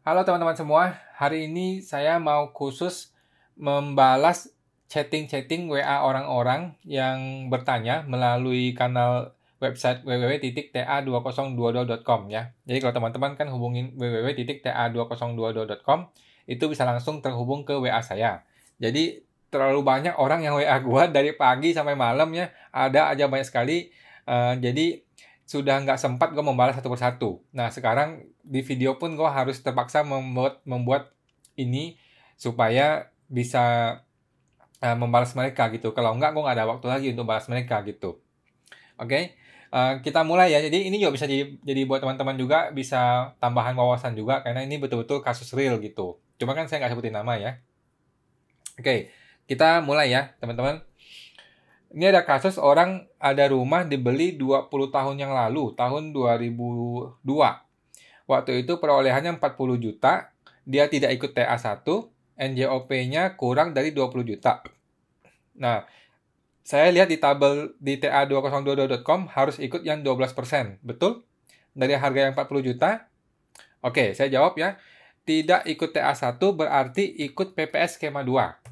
Halo teman-teman semua, hari ini saya mau khusus membalas chatting-chatting WA orang-orang yang bertanya melalui kanal website www.ta2022.com ya. Jadi kalau teman-teman kan hubungin www.ta2022.com, itu bisa langsung terhubung ke WA saya. Jadi terlalu banyak orang yang WA gua dari pagi sampai malam ya, ada aja banyak sekali. Jadi sudah nggak sempat gue membalas satu persatu. Nah, sekarang di video pun gue harus terpaksa membuat ini supaya bisa membalas mereka gitu. Kalau nggak, gue nggak ada waktu lagi untuk balas mereka gitu. Oke, kita mulai ya. Jadi ini juga bisa jadi buat teman-teman juga, bisa tambahan wawasan juga, karena ini betul-betul kasus real gitu. Cuma kan saya nggak sebutin nama ya. Oke, kita mulai ya teman-teman. Ini ada kasus orang ada rumah dibeli 20 tahun yang lalu, tahun 2002. Waktu itu perolehannya 40 juta, dia tidak ikut TA1, NJOP-nya kurang dari 20 juta. Nah, saya lihat di tabel di ta2022.com harus ikut yang 12%, betul? Dari harga yang 40 juta? Oke, saya jawab ya. Tidak ikut TA1 berarti ikut PPS skema 2.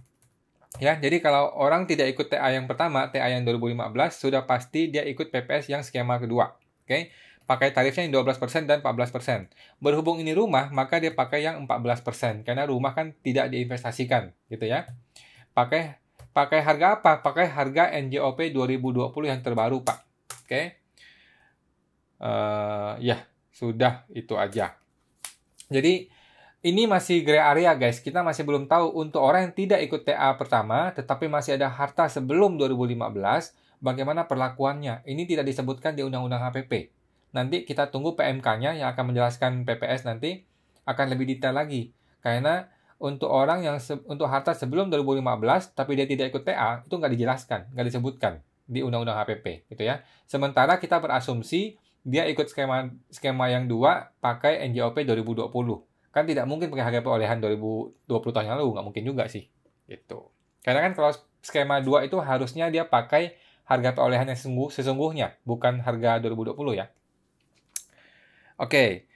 Ya, jadi kalau orang tidak ikut TA yang pertama, TA yang 2015, sudah pasti dia ikut PPS yang skema kedua. Oke, pakai tarifnya yang 12% dan 14%. Berhubung ini rumah, maka dia pakai yang 14%, karena rumah kan tidak diinvestasikan, gitu ya. Pakai harga apa? Pakai harga NJOP 2020 yang terbaru, Pak. Oke. Ya, sudah itu aja. Jadi, ini masih gray area guys, kita masih belum tahu untuk orang yang tidak ikut TA pertama, tetapi masih ada harta sebelum 2015, bagaimana perlakuannya. Ini tidak disebutkan di Undang-Undang HPP. Nanti kita tunggu PMK-nya yang akan menjelaskan PPS nanti, akan lebih detail lagi. Karena untuk orang yang untuk harta sebelum 2015, tapi dia tidak ikut TA, itu nggak dijelaskan, nggak disebutkan di Undang-Undang HPP. Gitu ya. Sementara kita berasumsi, dia ikut skema yang 2 pakai NJOP 2020. Kan tidak mungkin pakai harga perolehan 2020 tahun yang lalu, nggak mungkin juga sih. Gitu. Karena kan kalau skema 2 itu harusnya dia pakai harga perolehan yang sesungguhnya, bukan harga 2020 ya. Oke,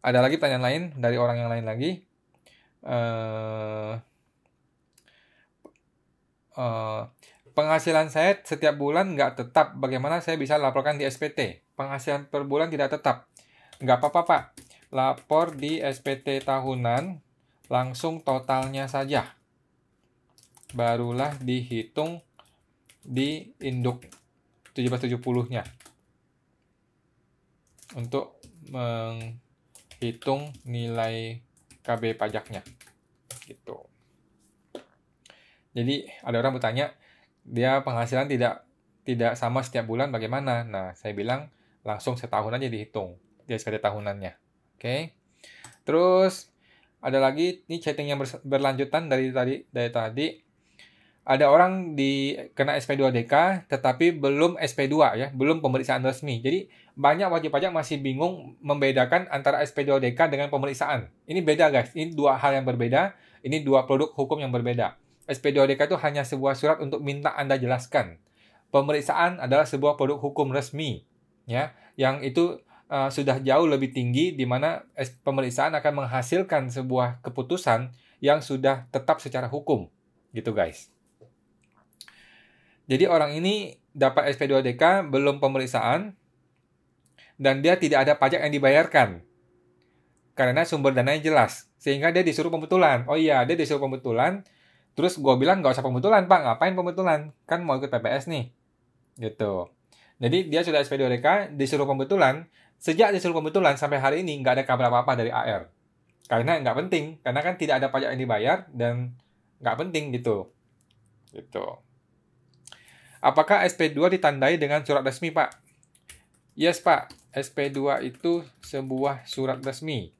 ada lagi pertanyaan lain dari orang yang lain lagi. Penghasilan saya setiap bulan nggak tetap, bagaimana saya bisa laporkan di SPT? Penghasilan per bulan tidak tetap. Nggak apa-apa, Pak. Lapor di SPT tahunan, langsung totalnya saja. Barulah dihitung di induk 1770-nya. Untuk menghitung nilai KB pajaknya. Gitu. Jadi ada orang bertanya, dia penghasilan tidak sama setiap bulan bagaimana? Nah, saya bilang langsung setahun aja dihitung di SPT tahunannya. Oke. Terus ada lagi ini chatting yang berlanjutan dari tadi. Ada orang kena SP2DK tetapi belum SP2 ya, belum pemeriksaan resmi. Jadi banyak wajib pajak masih bingung membedakan antara SP2DK dengan pemeriksaan. Ini beda guys, ini dua hal yang berbeda, ini dua produk hukum yang berbeda. SP2DK itu hanya sebuah surat untuk minta Anda jelaskan. Pemeriksaan adalah sebuah produk hukum resmi ya, yang itu sudah jauh lebih tinggi, di mana pemeriksaan akan menghasilkan sebuah keputusan yang sudah tetap secara hukum. Gitu guys. Jadi orang ini dapat SP2DK belum pemeriksaan, dan dia tidak ada pajak yang dibayarkan. Karena sumber dananya jelas. Sehingga dia disuruh pembetulan. Oh iya, dia disuruh pembetulan. Terus gue bilang nggak usah pembetulan, Pak. Ngapain pembetulan? Kan mau ikut PPS nih. Gitu. Jadi dia sudah SP2DK, disuruh pembetulan. Sejak disuruh pembetulan sampai hari ini nggak ada kabar apa-apa dari AR. Karena nggak penting. Karena kan tidak ada pajak yang dibayar dan nggak penting gitu. Gitu. Apakah SP2 ditandai dengan surat resmi, Pak? Yes, Pak. SP2 itu sebuah surat resmi.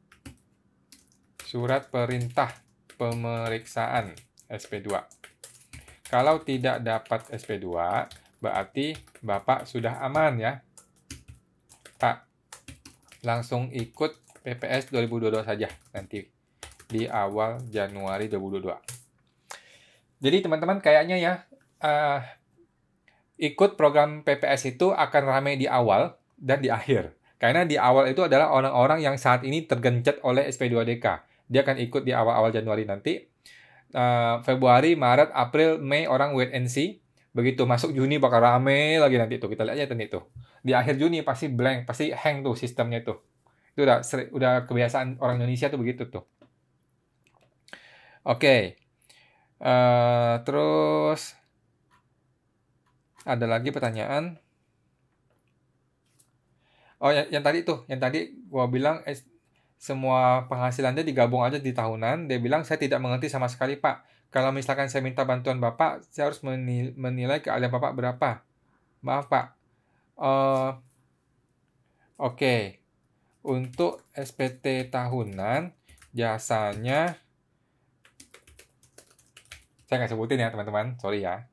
Surat perintah pemeriksaan SP2. Kalau tidak dapat SP2, berarti Bapak sudah aman ya. Pak, langsung ikut PPS 2022 saja nanti di awal Januari 2022. Jadi teman-teman kayaknya ya, ikut program PPS itu akan ramai di awal dan di akhir. Karena di awal itu adalah orang-orang yang saat ini tergencet oleh SP2DK. Dia akan ikut di awal-awal Januari nanti. Februari, Maret, April, Mei orang wait and see. Begitu masuk Juni bakal rame lagi nanti tuh. Kita lihat aja nanti tuh. Di akhir Juni pasti blank, pasti hang tuh sistemnya tuh. Itu udah kebiasaan orang Indonesia tuh begitu tuh. Oke. Terus ada lagi pertanyaan. Oh, yang tadi tuh, yang tadi gua bilang semua penghasilannya digabung aja di tahunan. Dia bilang saya tidak mengerti sama sekali, Pak. Kalau misalkan saya minta bantuan Bapak, saya harus menilai keahlian Bapak berapa. Maaf, Pak. Oke. Untuk SPT tahunan, jasanya saya nggak sebutin ya, teman-teman. Sorry ya.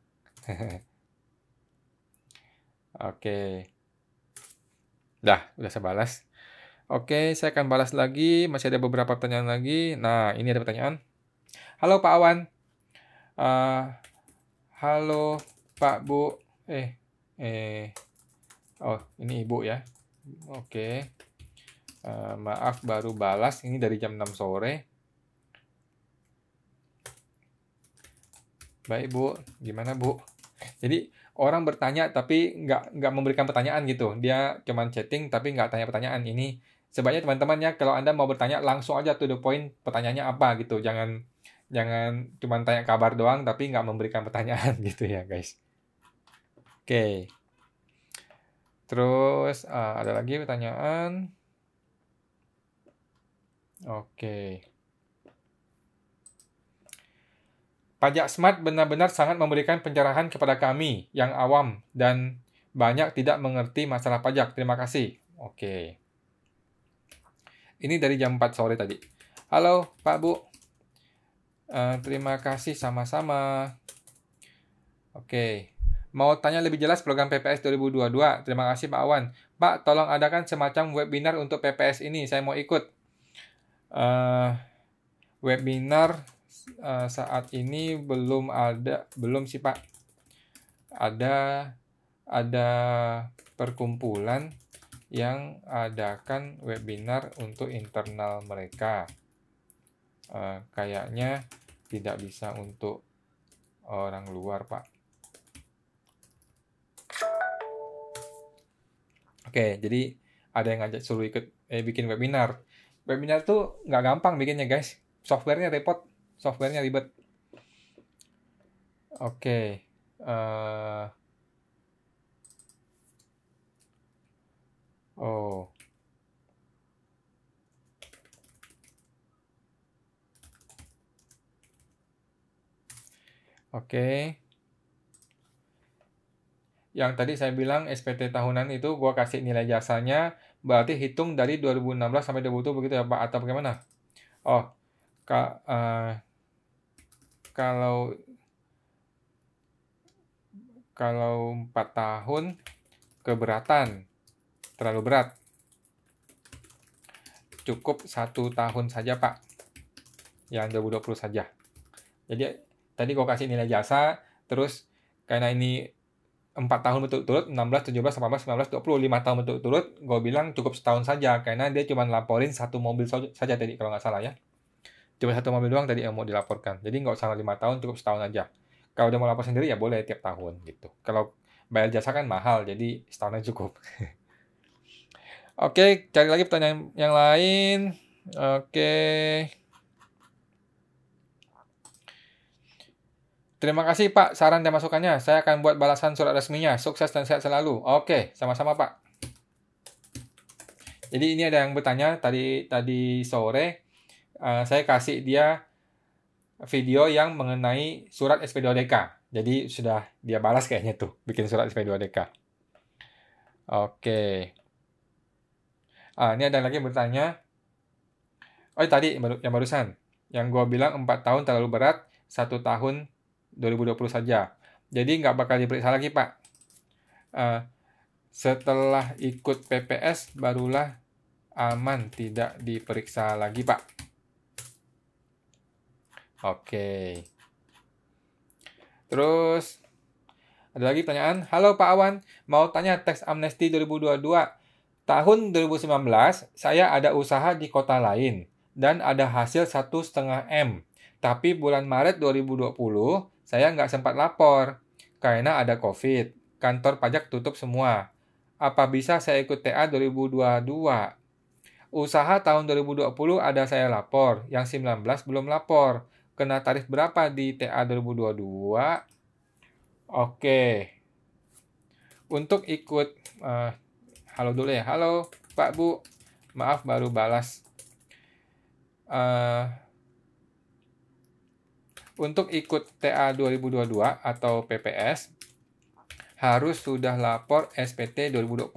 Oke. Udah saya balas. Oke, saya akan balas lagi. Masih ada beberapa pertanyaan lagi. Nah, ini ada pertanyaan. Halo Pak Awan. Halo Pak Bu. Oh, ini Ibu ya. Oke. Maaf baru balas. Ini dari jam 6 sore. Baik Bu, gimana Bu? Jadi orang bertanya tapi nggak memberikan pertanyaan gitu. Dia cuman chatting tapi nggak tanya pertanyaan. Ini sebaiknya teman-teman ya, kalau Anda mau bertanya langsung aja to the point, pertanyaannya apa gitu. Jangan cuman tanya kabar doang tapi nggak memberikan pertanyaan gitu ya guys. Oke. Terus ada lagi pertanyaan. Oke. Pajak Smart benar-benar sangat memberikan pencerahan kepada kami yang awam dan banyak tidak mengerti masalah pajak. Terima kasih. Oke. Ini dari jam 4 sore tadi. Halo Pak Bu. Terima kasih sama-sama. Oke. Mau tanya lebih jelas program PPS 2022. Terima kasih Pak Awan. Pak, tolong adakan semacam webinar untuk PPS ini. Saya mau ikut. Webinar saat ini belum sih Pak. Ada perkumpulan yang adakan webinar untuk internal mereka. Kayaknya tidak bisa untuk orang luar Pak. Oke, jadi ada yang ngajak suruh ikut bikin webinar. Webinar tuh nggak gampang bikinnya guys. Softwarenya repot. Softwarenya ribet. Oke. Oke. Yang tadi saya bilang SPT tahunan itu gua kasih nilai jasanya, berarti hitung dari 2016 sampai 2020 begitu ya Pak, atau bagaimana? Oh, kalau 4 tahun keberatan, terlalu berat. Cukup 1 tahun saja Pak, yang 2020 saja. Jadi tadi gue kasih nilai jasa, terus karena ini 4 tahun berturut-turut, 16, 17, 18, 19, 20, 5 tahun berturut-turut, gue bilang cukup setahun saja, karena dia cuma laporin 1 mobil saja tadi, kalau nggak salah ya. Cuma 1 mobil doang tadi yang mau dilaporkan. Jadi nggak usah 5 tahun, cukup setahun aja. Kalau dia mau lapor sendiri ya boleh tiap tahun gitu. Kalau bayar jasa kan mahal, jadi setahun aja cukup. Oke, cari lagi pertanyaan yang lain. Oke. Terima kasih Pak saran dan masukannya. Saya akan buat balasan surat resminya. Sukses dan sehat selalu. Oke, sama-sama Pak. Jadi ini ada yang bertanya tadi sore. Saya kasih dia video yang mengenai surat SP2DK. Jadi sudah dia balas kayaknya tuh, bikin surat SP2DK. Oke. Ini ada lagi yang bertanya. Oh tadi yang barusan. Yang gue bilang 4 tahun terlalu berat, 1 tahun 2020 saja. Jadi nggak bakal diperiksa lagi Pak. Setelah ikut PPS barulah aman, tidak diperiksa lagi Pak. Oke. Terus ada lagi pertanyaan. Halo Pak Awan, mau tanya teks amnesti 2022. Tahun 2019 saya ada usaha di kota lain dan ada hasil 1,5 M. Tapi bulan Maret 2020, saya nggak sempat lapor karena ada COVID. Kantor pajak tutup semua. Apa bisa saya ikut TA 2022? Usaha tahun 2020 ada saya lapor, yang 19 belum lapor. Kena tarif berapa di TA 2022? Oke. Untuk ikut, halo dulu ya. Halo Pak Bu, maaf baru balas. Untuk ikut TA 2022 atau PPS, harus sudah lapor SPT 2020.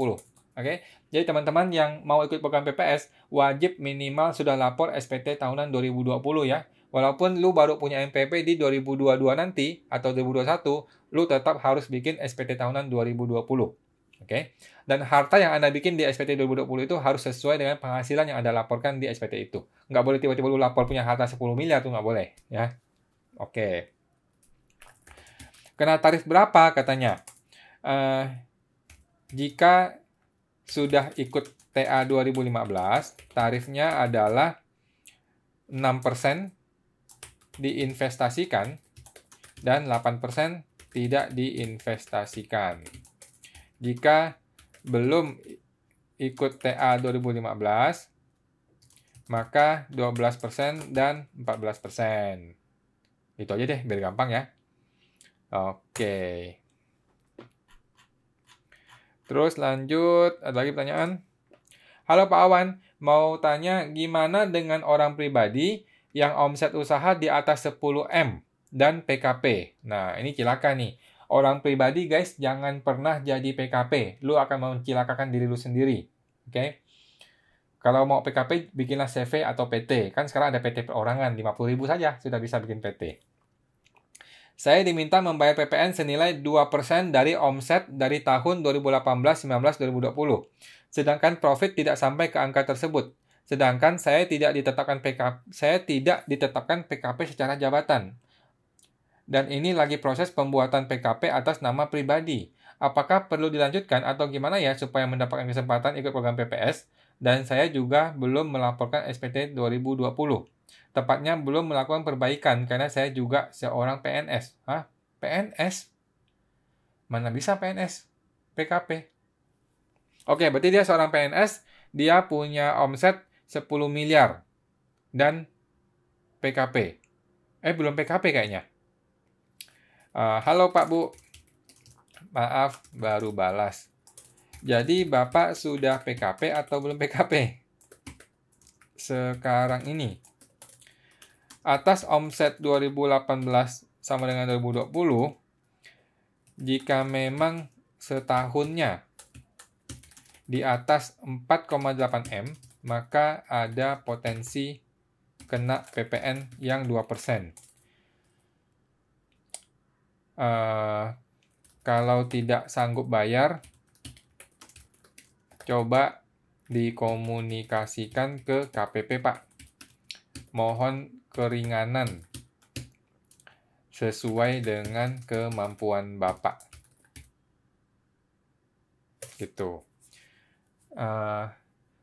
Oke, jadi teman-teman yang mau ikut program PPS, wajib minimal sudah lapor SPT tahunan 2020 ya. Walaupun lu baru punya MPP di 2022 nanti, atau 2021, lu tetap harus bikin SPT tahunan 2020. Oke, dan harta yang Anda bikin di SPT 2020 itu harus sesuai dengan penghasilan yang Anda laporkan di SPT itu. Nggak boleh tiba-tiba lu lapor punya harta 10 miliar, tuh nggak boleh ya. Oke. Kena tarif berapa katanya? Jika sudah ikut TA 2015, tarifnya adalah 6% diinvestasikan dan 8% tidak diinvestasikan. Jika belum ikut TA 2015, maka 12% dan 14%. Itu aja deh, biar gampang ya. Oke. Terus lanjut, ada lagi pertanyaan. Halo Pak Awan, mau tanya gimana dengan orang pribadi yang omset usaha di atas 10 M dan PKP? Nah, ini cilaka nih. Orang pribadi guys, jangan pernah jadi PKP. Lu akan mencilakakan diri lu sendiri. Oke? Kalau mau PKP, bikinlah CV atau PT. Kan sekarang ada PT perorangan, 50.000 saja sudah bisa bikin PT. Saya diminta membayar PPN senilai 2% dari omset dari tahun 2018, 19, 2020. Sedangkan profit tidak sampai ke angka tersebut. Sedangkan saya tidak ditetapkan PKP secara jabatan. Dan ini lagi proses pembuatan PKP atas nama pribadi. Apakah perlu dilanjutkan atau gimana ya supaya mendapatkan kesempatan ikut program PPS? Dan saya juga belum melaporkan SPT 2020. Tepatnya belum melakukan perbaikan karena saya juga seorang PNS. Hah? PNS? Mana bisa PNS? PKP. Oke, berarti dia seorang PNS, dia punya omset 10 miliar dan PKP. Belum PKP kayaknya. Halo Pak Bu. Maaf, baru balas. Jadi Bapak sudah PKP atau belum PKP? Sekarang ini. Atas omset 2018 sama dengan 2020, jika memang setahunnya di atas 4,8 M, maka ada potensi kena PPN yang 2%. Kalau tidak sanggup bayar, coba dikomunikasikan ke KPP, Pak. Mohon keringanan sesuai dengan kemampuan Bapak. Gitu.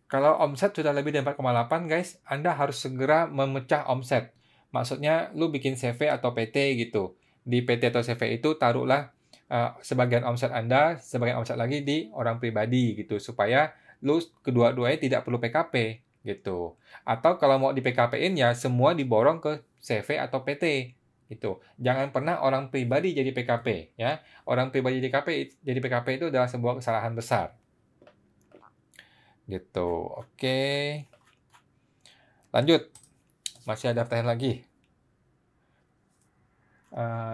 Kalau omset sudah lebih dari 4,8, guys, Anda harus segera memecah omset. Maksudnya, lu bikin CV atau PT gitu. Di PT atau CV itu taruhlah sebagian omset Anda, sebagian omset lagi di orang pribadi gitu. Supaya lu kedua-duanya tidak perlu PKP gitu. Atau kalau mau di PKP-in ya semua diborong ke CV atau PT gitu. Jangan pernah orang pribadi jadi PKP ya. Orang pribadi jadi PKP itu adalah sebuah kesalahan besar. Gitu. Oke. Lanjut. Masih ada pertanyaan lagi.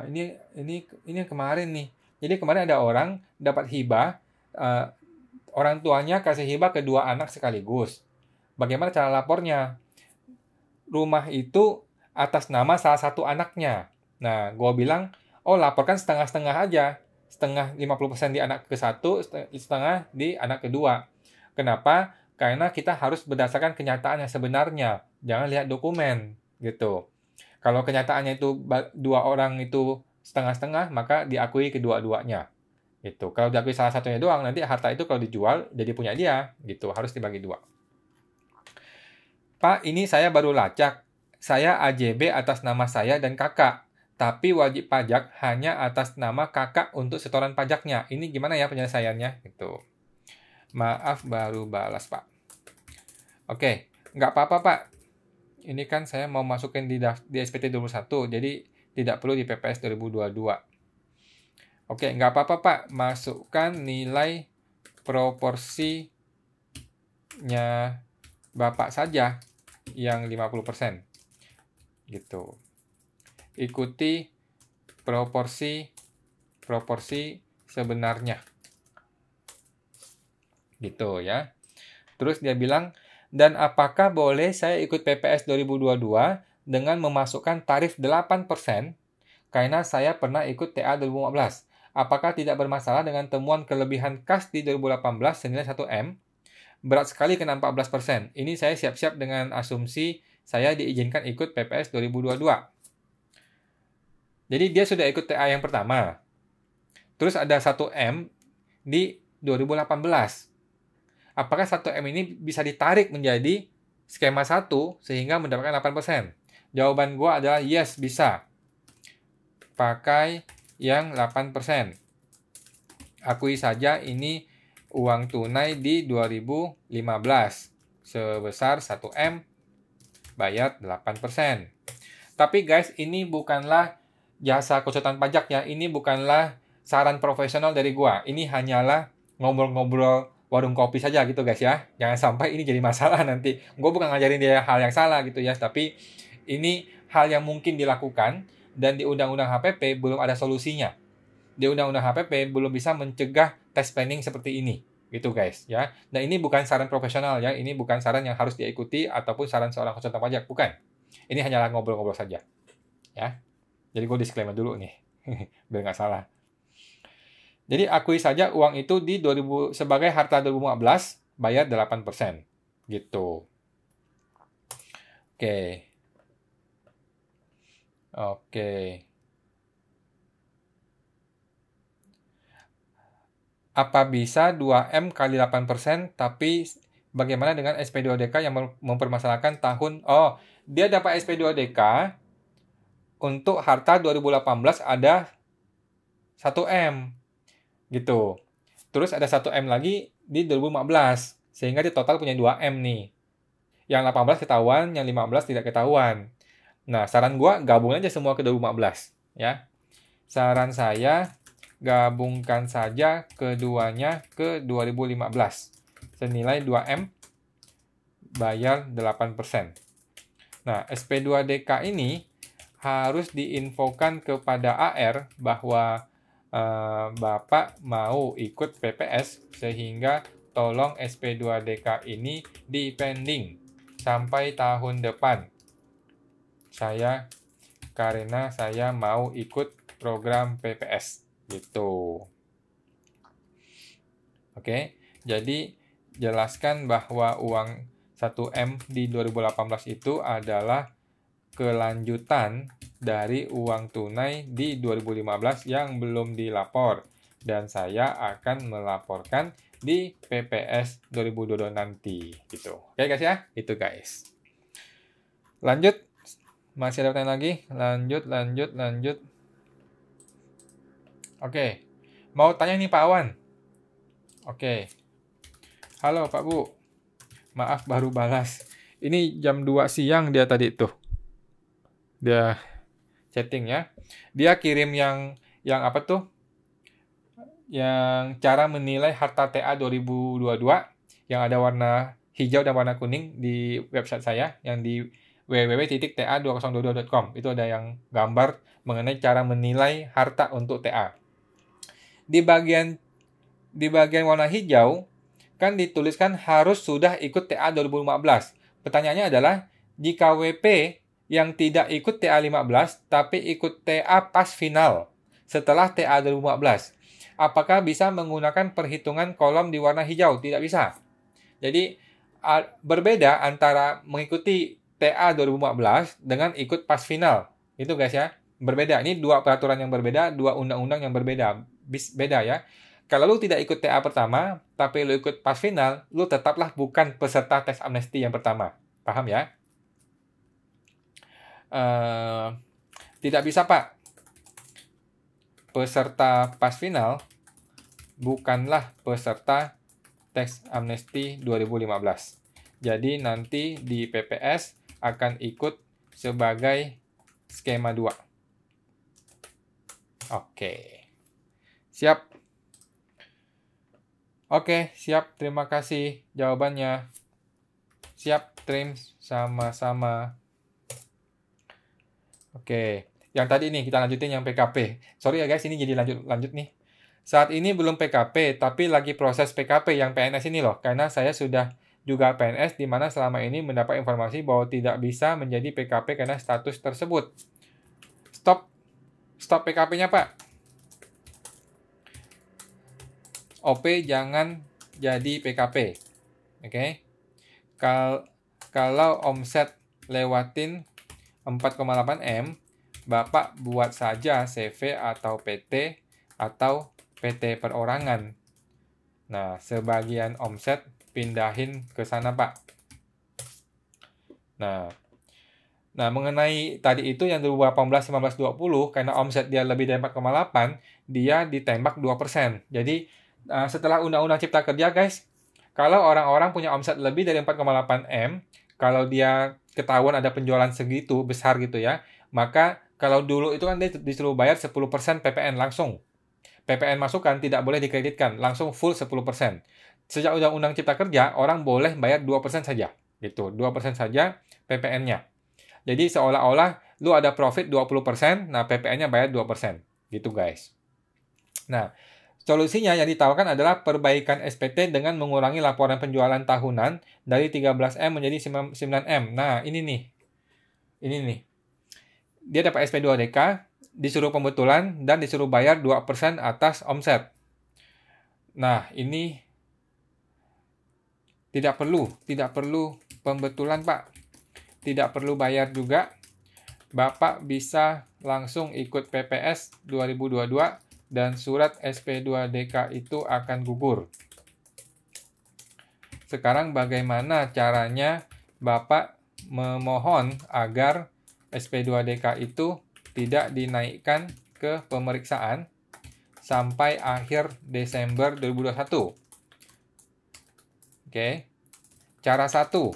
Ini kemarin nih. Jadi kemarin ada orang dapat hibah, orang tuanya kasih hibah ke 2 anak sekaligus. Bagaimana cara lapornya? Rumah itu atas nama salah satu anaknya. Nah, gue bilang, laporkan setengah-setengah aja. Setengah 50% di anak ke-1, setengah di anak kedua. Kenapa? Karena kita harus berdasarkan kenyataan yang sebenarnya. Jangan lihat dokumen, gitu. Kalau kenyataannya itu 2 orang itu setengah-setengah, maka diakui kedua-duanya. Gitu. Kalau diakui salah satunya doang, nanti harta itu kalau dijual jadi punya dia, gitu. Harus dibagi 2. Pak, ini saya baru lacak. Saya AJB atas nama saya dan kakak. Tapi wajib pajak hanya atas nama kakak untuk setoran pajaknya. Ini gimana ya penyelesaiannya? Gitu. Maaf baru balas, Pak. Oke, nggak apa-apa, Pak. Ini kan saya mau masukin di SPT 21, jadi tidak perlu di PPS 2022. Oke, nggak apa-apa, Pak. Masukkan nilai proporsinya Bapak saja yang 50%. Gitu. Ikuti proporsi sebenarnya. Gitu ya. Terus dia bilang, dan apakah boleh saya ikut PPS 2022 dengan memasukkan tarif 8% karena saya pernah ikut TA 2015? Apakah tidak bermasalah dengan temuan kelebihan kas di 2018 senilai 1M? Berat sekali kena 14%. Ini saya siap-siap dengan asumsi saya diizinkan ikut PPS 2022. Jadi dia sudah ikut TA yang pertama. Terus ada 1M di 2018. Apakah 1M ini bisa ditarik menjadi skema 1 sehingga mendapatkan 8%? Jawaban gua adalah yes, bisa. Pakai yang 8%. Akui saja ini uang tunai di 2015 sebesar 1M, bayar 8%. Tapi guys, ini bukanlah jasa konsultan pajak ya. Ini bukanlah saran profesional dari gua. Ini hanyalah ngobrol-ngobrol warung kopi saja gitu guys ya. Jangan sampai ini jadi masalah nanti. Gua bukan ngajarin dia hal yang salah gitu ya. Tapi ini hal yang mungkin dilakukan dan di Undang-Undang HPP belum ada solusinya. Di Undang-Undang HPP belum bisa mencegah tax planning seperti ini. Gitu guys ya. Nah ini bukan saran profesional ya. Ini bukan saran yang harus diikuti ataupun saran seorang konsultan pajak. Bukan. Ini hanyalah ngobrol-ngobrol saja. Ya. Jadi gue disclaimer dulu nih. Biar nggak salah. Jadi akui saja uang itu di 2000 sebagai harta 2015 bayar 8%. Gitu. Oke. Oke. Apa bisa 2M kali 8%, tapi bagaimana dengan SP2DK yang mempermasalahkan tahun... Oh, dia dapat SP2DK untuk harta 2018 ada 1M. Gitu. Terus ada 1M lagi di 2015. Sehingga di total punya 2M nih. Yang 18 ketahuan, yang 15 tidak ketahuan. Nah, saran gua gabung aja semua ke 2015. Ya. Saran saya, gabungkan saja keduanya ke 2015. Senilai 2M, bayar 8%. Nah, SP2DK ini harus diinfokan kepada AR bahwa Bapak mau ikut PPS sehingga tolong SP2DK ini dipending sampai tahun depan. Karena saya mau ikut program PPS gitu. Oke, jadi jelaskan bahwa uang 1M di 2018 itu adalah kelanjutan dari uang tunai di 2015 yang belum dilapor. Dan saya akan melaporkan di PPS 2022 nanti. Gitu. Oke guys ya, itu guys. Lanjut. Masih ada pertanyaan lagi? Lanjut. Oke. Mau tanya nih Pak Awan. Oke. Halo Pak Bu. Maaf baru balas. Ini jam 2 siang dia tadi tuh. Dia chatting ya. Dia kirim yang apa tuh? Yang cara menilai harta TA 2022 yang ada warna hijau dan warna kuning di website saya yang di www.ta2022.com. Itu ada yang gambar mengenai cara menilai harta untuk TA. Di bagian warna hijau kan dituliskan harus sudah ikut TA 2015. Pertanyaannya adalah jika WP yang tidak ikut TA 15 tapi ikut TA pas final setelah TA 2015, apakah bisa menggunakan perhitungan kolom di warna hijau? Tidak bisa. Jadi berbeda antara mengikuti TA 2015 dengan ikut pas final. Itu guys ya. Berbeda. Ini dua peraturan yang berbeda, dua undang-undang yang berbeda. Beda ya. Kalau lu tidak ikut TA pertama, tapi lu ikut pas final, lu tetaplah bukan peserta teks amnesti yang pertama. Paham ya? Tidak bisa, Pak. Peserta pas final bukanlah peserta tax amnesty 2015. Jadi nanti di PPS akan ikut sebagai skema 2. Oke. Siap. Oke, siap. Terima kasih jawabannya. Siap, Trim. Sama-sama. Oke. Yang tadi nih kita lanjutin yang PKP. Sorry ya guys, ini jadi lanjut nih. Saat ini belum PKP, tapi lagi proses PKP yang PNS ini loh. Karena saya sudah juga PNS di mana selama ini mendapat informasi bahwa tidak bisa menjadi PKP karena status tersebut. Stop PKP-nya, Pak. OP jangan jadi PKP. Oke. Kalau omset lewatin 4,8 M, Bapak buat saja CV atau PT atau PT perorangan. Nah, sebagian omset pindahin ke sana, Pak. Nah, mengenai tadi itu yang 2018, 19, 20, karena omset dia lebih dari 4,8, dia ditembak 2%. Jadi, setelah Undang-Undang Cipta Kerja, guys, kalau orang-orang punya omset lebih dari 4,8 M, kalau dia ketahuan ada penjualan segitu, besar gitu ya, maka kalau dulu itu kan dia disuruh bayar 10% PPN langsung. PPN masukan tidak boleh dikreditkan, langsung full 10%. Sejak Undang-Undang Cipta Kerja, orang boleh bayar 2% saja. Gitu, 2% saja PPN-nya. Jadi seolah-olah lu ada profit 20%, nah PPN-nya bayar 2%. Gitu guys. Nah, solusinya yang ditawarkan adalah perbaikan SPT dengan mengurangi laporan penjualan tahunan dari 13M menjadi 9M. Nah, ini nih. Dia dapat SP2DK, disuruh pembetulan, dan disuruh bayar 2% atas omset. Nah, ini tidak perlu pembetulan, Pak. Tidak perlu bayar juga. Bapak bisa langsung ikut PPS 2022 dan surat SP2DK itu akan gugur. Sekarang bagaimana caranya Bapak memohon agar SP2DK itu tidak dinaikkan ke pemeriksaan sampai akhir Desember 2021. Oke. Cara 1,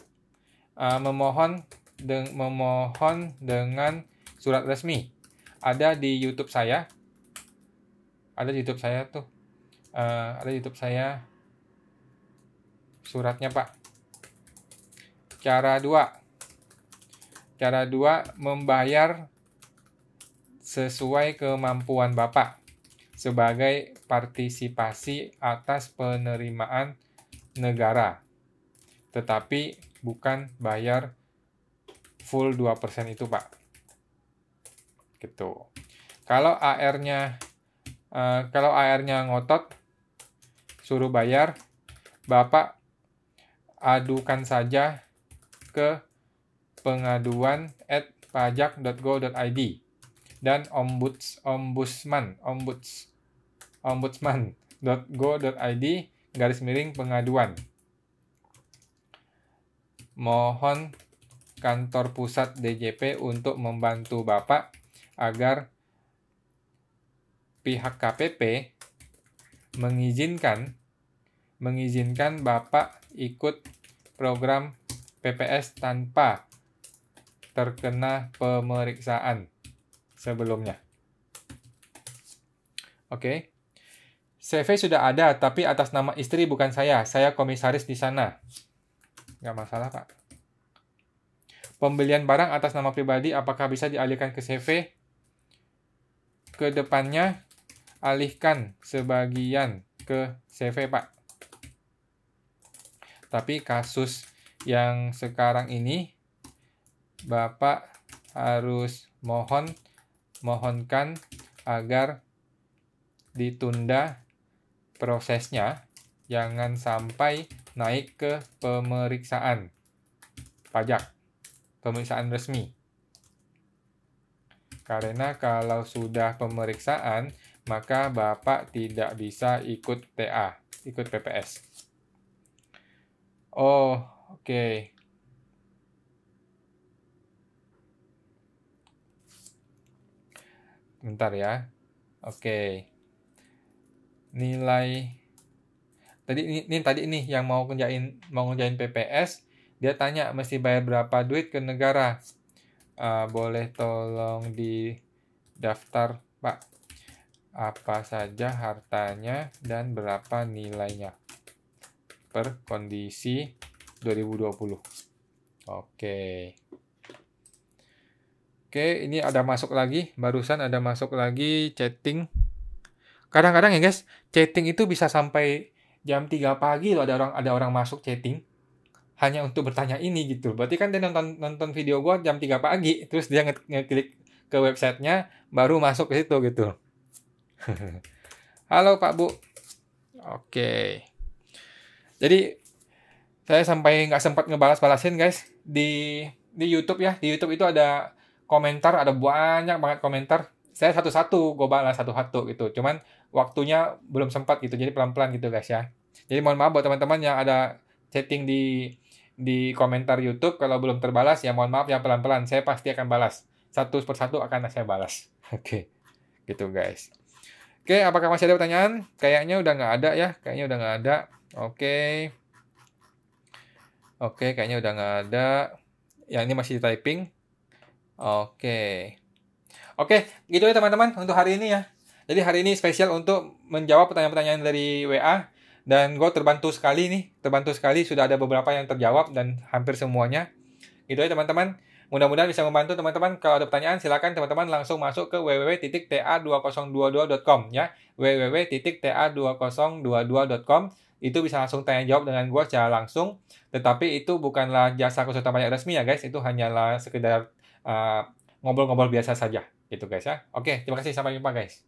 memohon dengan surat resmi. Ada di YouTube saya. Ada di YouTube saya tuh. Ada di YouTube saya suratnya, Pak. Cara 2, membayar sesuai kemampuan Bapak sebagai partisipasi atas penerimaan negara. Tetapi bukan bayar full 2% itu, Pak. Gitu. Kalau AR-nya ngotot suruh bayar, Bapak adukan saja ke pengaduan@pajak.go.id dan ombudsman.go.id/pengaduan. Mohon kantor pusat DJP untuk membantu Bapak agar pihak KPP mengizinkan Bapak ikut program PPS tanpa terkena pemeriksaan sebelumnya. Oke. CV sudah ada, tapi atas nama istri bukan saya. Saya komisaris di sana. Nggak masalah, Pak. Pembelian barang atas nama pribadi apakah bisa dialihkan ke CV? Kedepannya, alihkan sebagian ke CV, Pak. Tapi kasus yang sekarang ini, Bapak harus mohonkan agar ditunda prosesnya, jangan sampai naik ke pemeriksaan pajak, pemeriksaan resmi. Karena kalau sudah pemeriksaan, maka Bapak tidak bisa ikut TA, ikut PPS. Oh, oke. Bentar ya. Oke. Nilai tadi ini yang mau ngerjain PPS, dia tanya mesti bayar berapa duit ke negara. Boleh tolong di daftar, Pak. Apa saja hartanya dan berapa nilainya per kondisi 2020. Oke. Oke, ini ada masuk lagi, barusan ada masuk lagi chatting. Kadang-kadang ya guys, chatting itu bisa sampai jam 3 pagi loh ada orang masuk chatting hanya untuk bertanya ini gitu. Berarti kan dia nonton video gua jam 3 pagi, terus dia ngeklik ke websitenya baru masuk ke situ gitu. Halo Pak Bu. Oke. Jadi saya sampai nggak sempat ngebalas-balasin guys di YouTube ya. Di YouTube itu ada komentar, ada banyak banget komentar. Saya satu-satu gue balas satu-satu gitu. Cuman waktunya belum sempat gitu. Jadi pelan-pelan gitu guys ya. Jadi mohon maaf buat teman-teman yang ada chatting di komentar YouTube kalau belum terbalas ya mohon maaf ya pelan-pelan. Saya pasti akan balas. Satu persatu akan saya balas. Oke. Gitu guys. Oke, apakah masih ada pertanyaan? Kayaknya udah nggak ada ya. Kayaknya udah nggak ada. Oke. Oke, kayaknya udah nggak ada. Yang ini masih typing. Oke. Oke, gitu ya teman-teman untuk hari ini ya. Jadi hari ini spesial untuk menjawab pertanyaan-pertanyaan dari WA. Dan gue terbantu sekali nih. Terbantu sekali, sudah ada beberapa yang terjawab dan hampir semuanya. Gitu ya teman-teman. Mudah-mudahan bisa membantu teman-teman. Kalau ada pertanyaan, silakan teman-teman langsung masuk ke www.ta2022.com ya. www.ta2022.com. Itu bisa langsung tanya jawab dengan gue secara langsung. Tetapi itu bukanlah jasa konsultan pajak resmi ya guys. Itu hanyalah sekedar ngobrol-ngobrol biasa saja gitu guys ya. Oke, terima kasih. Sampai jumpa guys.